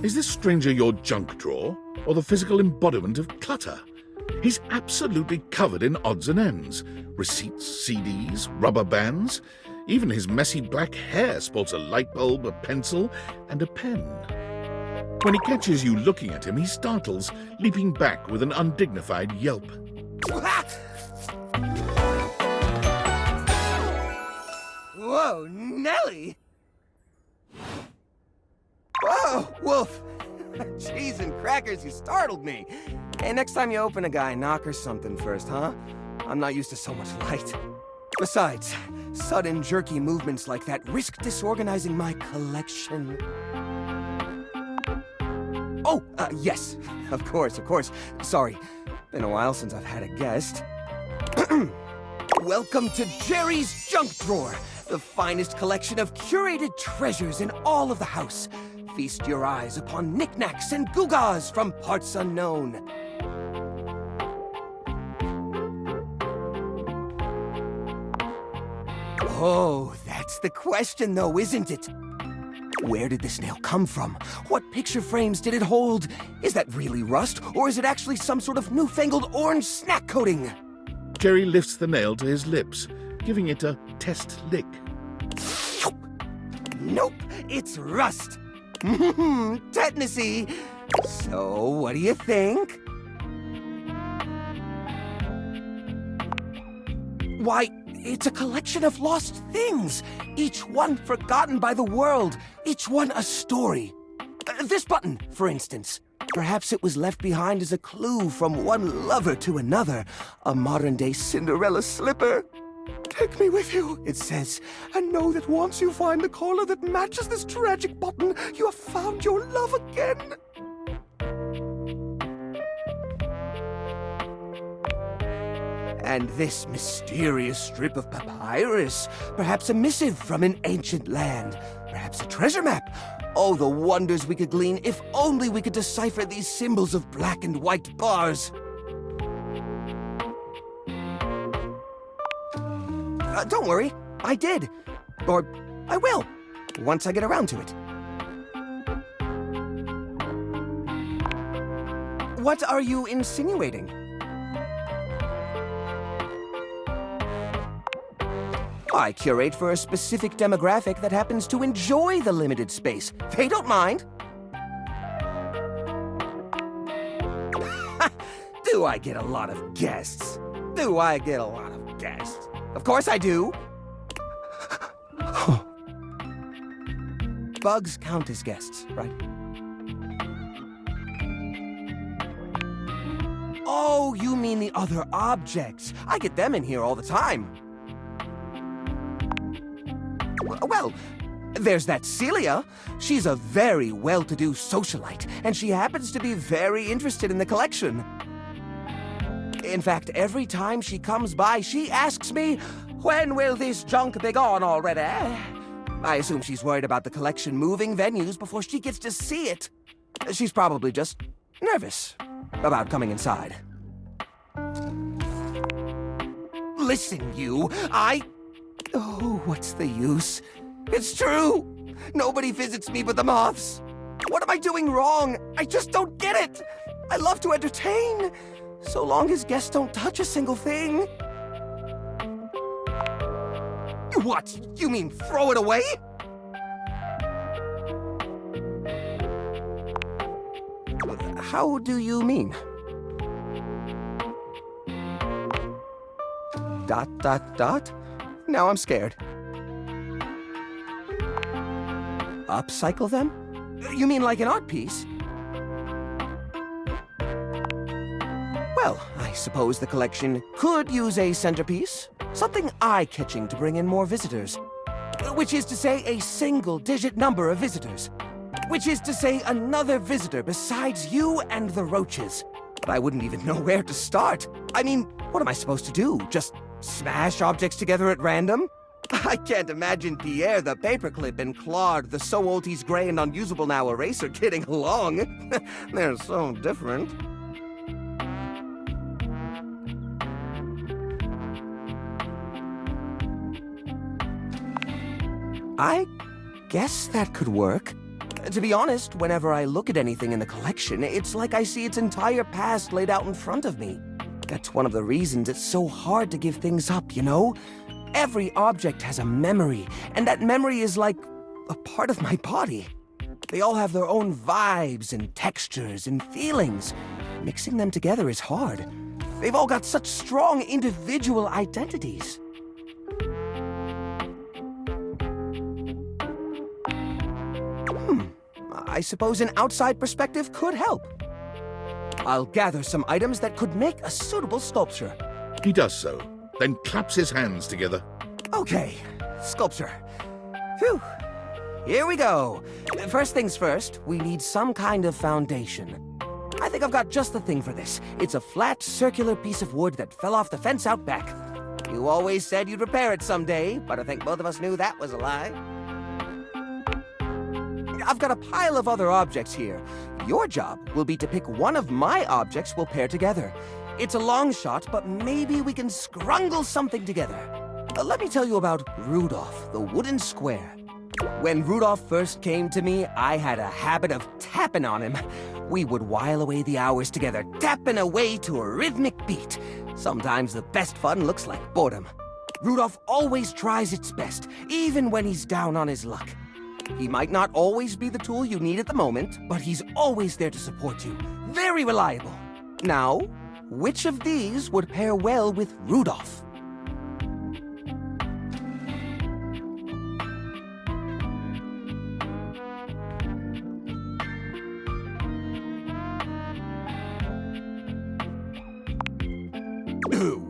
Is this stranger your junk drawer, or the physical embodiment of clutter? He's absolutely covered in odds and ends. Receipts, CDs, rubber bands. Even his messy black hair sports a light bulb, a pencil, and a pen. When he catches you looking at him, he startles, leaping back with an undignified yelp. Whoa, Nelly! Whoa, Wolf! Cheese and crackers, you startled me. Hey, next time you open a guy, knock her something first, huh? I'm not used to so much light. Besides, sudden jerky movements like that risk disorganizing my collection. Oh, yes. Of course. Sorry. Been a while since I've had a guest. Welcome to Jerry's Junk Drawer, the finest collection of curated treasures in all of the house. Feast your eyes upon knickknacks and gewgaws from parts unknown. Oh, that's the question though, isn't it? Where did this nail come from? What picture frames did it hold? Is that really rust, or is it actually some sort of newfangled orange snack coating? Jerry lifts the nail to his lips, giving it a test lick. Nope, it's rust. Tetanusy. So, what do you think? Why, it's a collection of lost things, each one forgotten by the world, each one a story. This button, for instance. Perhaps it was left behind as a clue from one lover to another, a modern-day Cinderella slipper. Take me with you, it says, and know that once you find the collar that matches this tragic button, you have found your love again. And this mysterious strip of papyrus, perhaps a missive from an ancient land, perhaps a treasure map. Oh, the wonders we could glean if only we could decipher these symbols of black and white bars. Don't worry, I did. Or I will, once I get around to it. What are you insinuating? I curate for a specific demographic that happens to enjoy the limited space. They don't mind. Do I get a lot of guests? Of course I do. Bugs count as guests, right? Oh, you mean the other objects. I get them in here all the time. Well, there's that Celia. She's a very well-to-do socialite, and she happens to be very interested in the collection. In fact, every time she comes by, she asks me, "When will this junk be gone already?" I assume she's worried about the collection moving venues before she gets to see it. She's probably just nervous about coming inside. Listen, you, Oh, what's the use? It's true! Nobody visits me but the moths. What am I doing wrong? I just don't get it! I love to entertain, so long as guests don't touch a single thing. What? You mean throw it away? How do you mean? ... Now I'm scared. Upcycle them? You mean like an art piece? Well, I suppose the collection could use a centerpiece. Something eye-catching to bring in more visitors. Which is to say a single-digit number of visitors. Which is to say another visitor besides you and the roaches. But I wouldn't even know where to start. I mean, what am I supposed to do? Just smash objects together at random? I can't imagine Pierre the paperclip and Claude the so old he's gray and unusable now eraser getting along. They're so different. I guess that could work. To be honest, whenever I look at anything in the collection, it's like I see its entire past laid out in front of me. That's one of the reasons it's so hard to give things up, you know? Every object has a memory, and that memory is like a part of my body. They all have their own vibes and textures and feelings. Mixing them together is hard. They've all got such strong individual identities. I suppose an outside perspective could help. I'll gather some items that could make a suitable sculpture. He does so, then claps his hands together. Okay, sculpture. Phew. Here we go. First things first, we need some kind of foundation. I think I've got just the thing for this. It's a flat, circular piece of wood that fell off the fence out back. You always said you'd repair it someday, but I think both of us knew that was a lie. I've got a pile of other objects here. Your job will be to pick one of my objects we'll pair together. It's a long shot, but maybe we can scrungle something together. Let me tell you about Rudolph, the wooden square. When Rudolph first came to me, I had a habit of tapping on him. We would while away the hours together, tapping away to a rhythmic beat. Sometimes the best fun looks like boredom. Rudolph always tries its best, even when he's down on his luck. He might not always be the tool you need at the moment, but he's always there to support you. Very reliable. Now, which of these would pair well with Rudolph?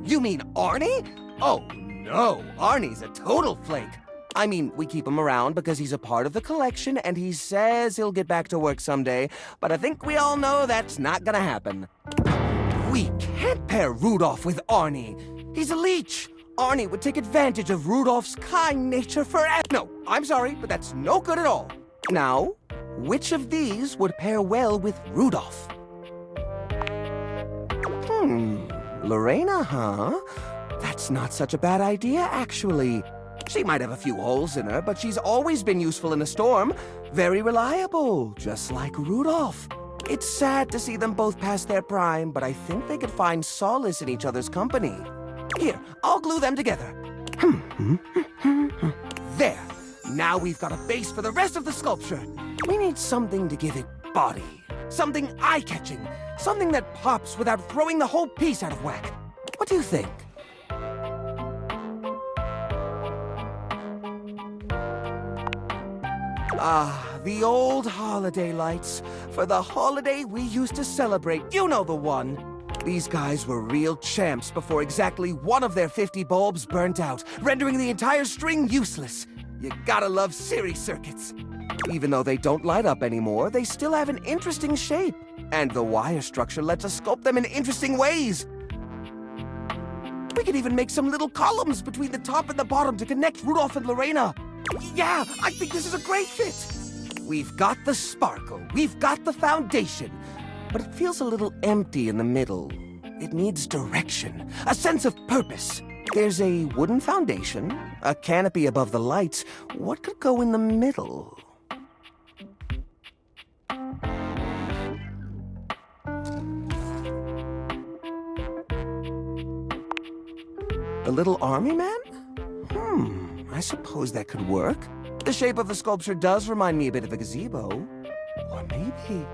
You mean Arnie? Oh, no. Arnie's a total flake. I mean, we keep him around because he's a part of the collection and he says he'll get back to work someday, but I think we all know that's not gonna happen. We can't pair Rudolph with Arnie. He's a leech. Arnie would take advantage of Rudolph's kind nature forever. No, I'm sorry, but that's no good at all. Now, which of these would pair well with Rudolph? Lorena, huh? That's not such a bad idea, actually. She might have a few holes in her, but she's always been useful in a storm. Very reliable, just like Rudolph. It's sad to see them both past their prime, but I think they could find solace in each other's company. Here, I'll glue them together. There. Now we've got a base for the rest of the sculpture. We need something to give it body. Something eye-catching. Something that pops without throwing the whole piece out of whack. What do you think? Ah, the old holiday lights. For the holiday we used to celebrate. You know the one. These guys were real champs before exactly one of their 50 bulbs burnt out, rendering the entire string useless. You gotta love series circuits. Even though they don't light up anymore, they still have an interesting shape. And the wire structure lets us sculpt them in interesting ways. We could even make some little columns between the top and the bottom to connect Rudolph and Lorena. Yeah, I think this is a great fit. We've got the sparkle, we've got the foundation, but it feels a little empty in the middle. It needs direction, a sense of purpose. There's a wooden foundation, a canopy above the lights. What could go in the middle? The little army man? I suppose that could work. The shape of the sculpture does remind me a bit of a gazebo. Or maybe...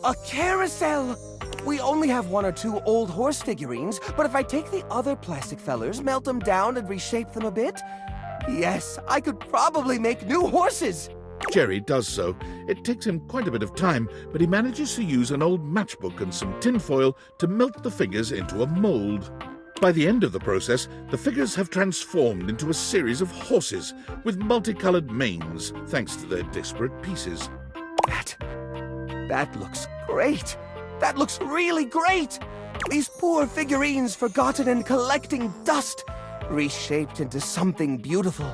a carousel! We only have 1 or 2 old horse figurines, but if I take the other plastic fellers, melt them down and reshape them a bit, yes, I could probably make new horses! Jerry does so. It takes him quite a bit of time, but he manages to use an old matchbook and some tinfoil to melt the figures into a mold. By the end of the process, the figures have transformed into a series of horses with multicolored manes, thanks to their disparate pieces. That looks great. That looks really great. These poor figurines forgotten and collecting dust, reshaped into something beautiful.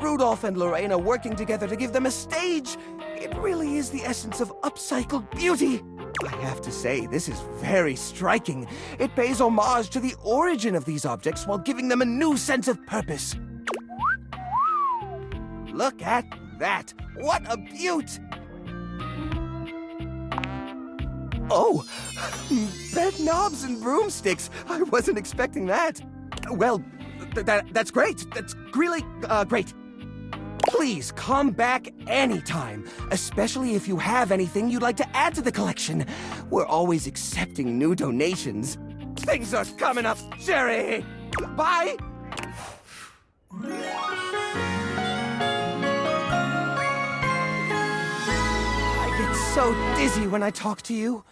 Rudolph and Lorena working together to give them a stage. It really is the essence of upcycled beauty. I have to say, this is very striking. It pays homage to the origin of these objects while giving them a new sense of purpose. Look at that! What a beaut! Oh, bed knobs and broomsticks. I wasn't expecting that. Well, that's great. That's really great. Please come back anytime, especially if you have anything you'd like to add to the collection. We're always accepting new donations. Things are coming up, Jerry. Bye. I get so dizzy when I talk to you.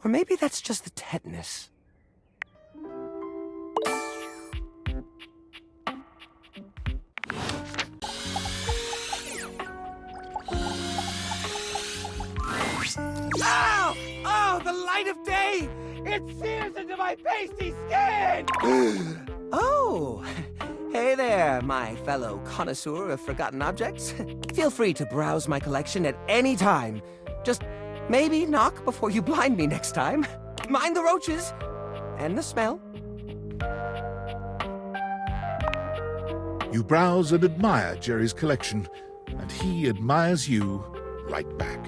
Or maybe that's just the tetanus. Ow! Oh, the light of day! It sears into my pasty skin! Oh, hey there, my fellow connoisseur of forgotten objects. Feel free to browse my collection at any time. Just maybe knock before you blind me next time. Mind the roaches and the smell. You browse and admire Jerry's collection, and he admires you right back.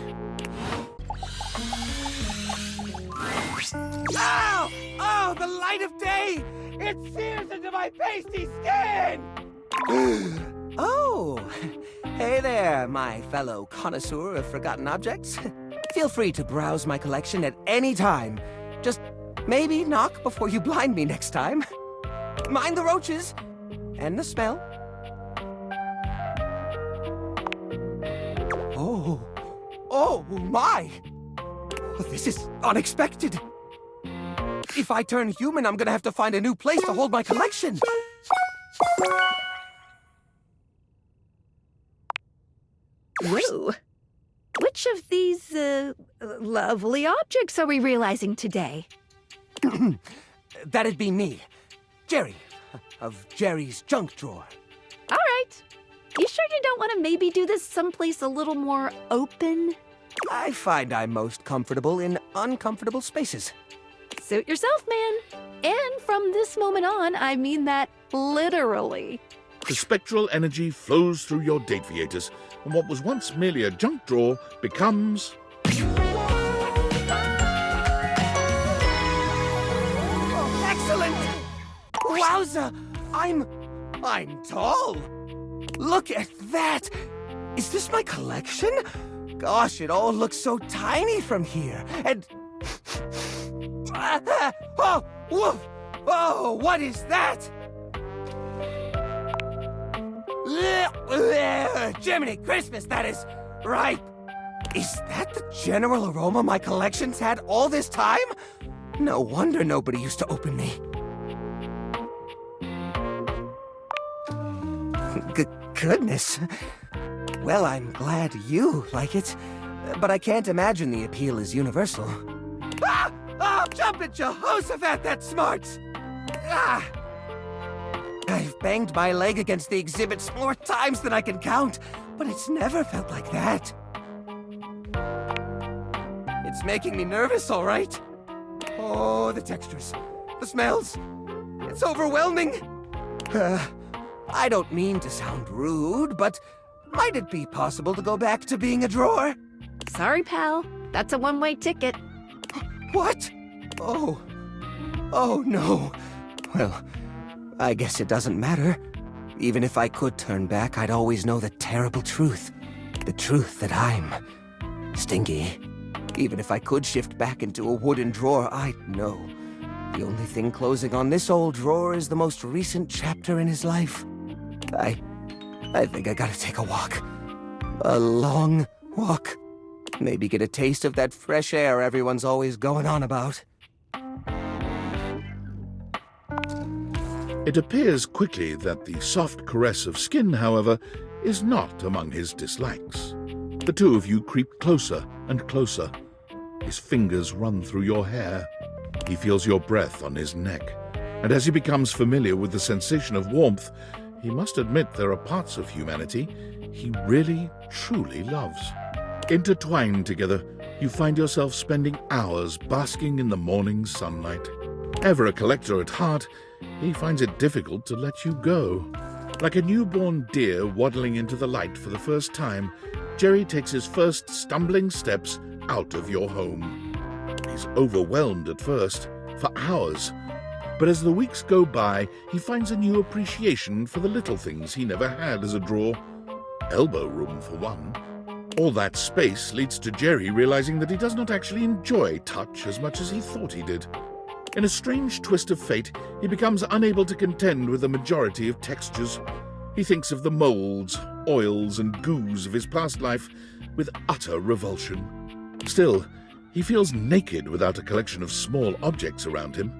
Ow! Oh, the light of day! It sears into my pasty skin! Oh, hey there, my fellow connoisseur of forgotten objects. Feel free to browse my collection at any time. Just maybe knock before you blind me next time. Mind the roaches and the smell. Oh my! This is unexpected. If I turn human, I'm gonna have to find a new place to hold my collection. Whoa. Which of these, lovely objects are we realizing today? That'd be me. Jerry, of Jerry's junk drawer. All right. You sure you don't want to maybe do this someplace a little more open? I find I'm most comfortable in uncomfortable spaces. Suit yourself, man. And from this moment on, I mean that literally. The spectral energy flows through your date theaters, and what was once merely a junk drawer becomes... Excellent! Wowza! I'm tall! Look at that! Is this my collection? Gosh, it all looks so tiny from here. And... Oh, woof! Oh, what is that? Jiminy Christmas, that is ripe. Is that the general aroma my collection's had all this time? No wonder nobody used to open me. Goodness. Well, I'm glad you like it, but I can't imagine the appeal is universal. Ah! Oh, jump at Jehoshaphat, that's smart! Ah! I've banged my leg against the exhibits more times than I can count, but it's never felt like that. It's making me nervous, all right. Oh, the textures, the smells. It's overwhelming. I don't mean to sound rude, but might it be possible to go back to being a drawer? Sorry, pal. That's a one-way ticket. What? Oh no. Well, I guess it doesn't matter. Even if I could turn back, I'd always know the terrible truth. The truth that I'm stinky. Even if I could shift back into a wooden drawer, I'd know. The only thing closing on this old drawer is the most recent chapter in his life. I think I gotta take a walk. A long walk. Maybe get a taste of that fresh air everyone's always going on about. It appears quickly that the soft caress of skin, however, is not among his dislikes. The two of you creep closer and closer. His fingers run through your hair. He feels your breath on his neck. And as he becomes familiar with the sensation of warmth, he must admit there are parts of humanity he really, truly loves. Intertwined together, you find yourself spending hours basking in the morning sunlight. Ever a collector at heart, he finds it difficult to let you go. Like a newborn deer waddling into the light for the first time, Jerry takes his first stumbling steps out of your home. He's overwhelmed at first, for hours. But as the weeks go by, he finds a new appreciation for the little things he never had as a drawer. Elbow room, for one. All that space leads to Jerry realizing that he does not actually enjoy touch as much as he thought he did. In a strange twist of fate, he becomes unable to contend with the majority of textures. He thinks of the molds, oils, and goos of his past life with utter revulsion. Still, he feels naked without a collection of small objects around him.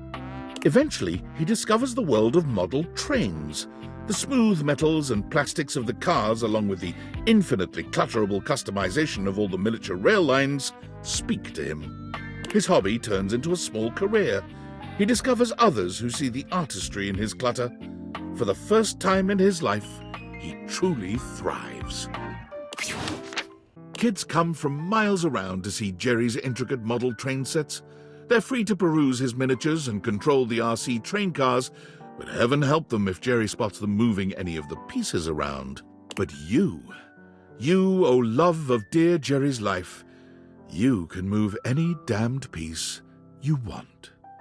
Eventually, he discovers the world of model trains. The smooth metals and plastics of the cars, along with the infinitely clutterable customization of all the miniature rail lines, speak to him. His hobby turns into a small career. He discovers others who see the artistry in his clutter. For the first time in his life, he truly thrives. Kids come from miles around to see Jerry's intricate model train sets. They're free to peruse his miniatures and control the RC train cars, but heaven help them if Jerry spots them moving any of the pieces around. But you, oh love of dear Jerry's life, you can move any damned piece you want.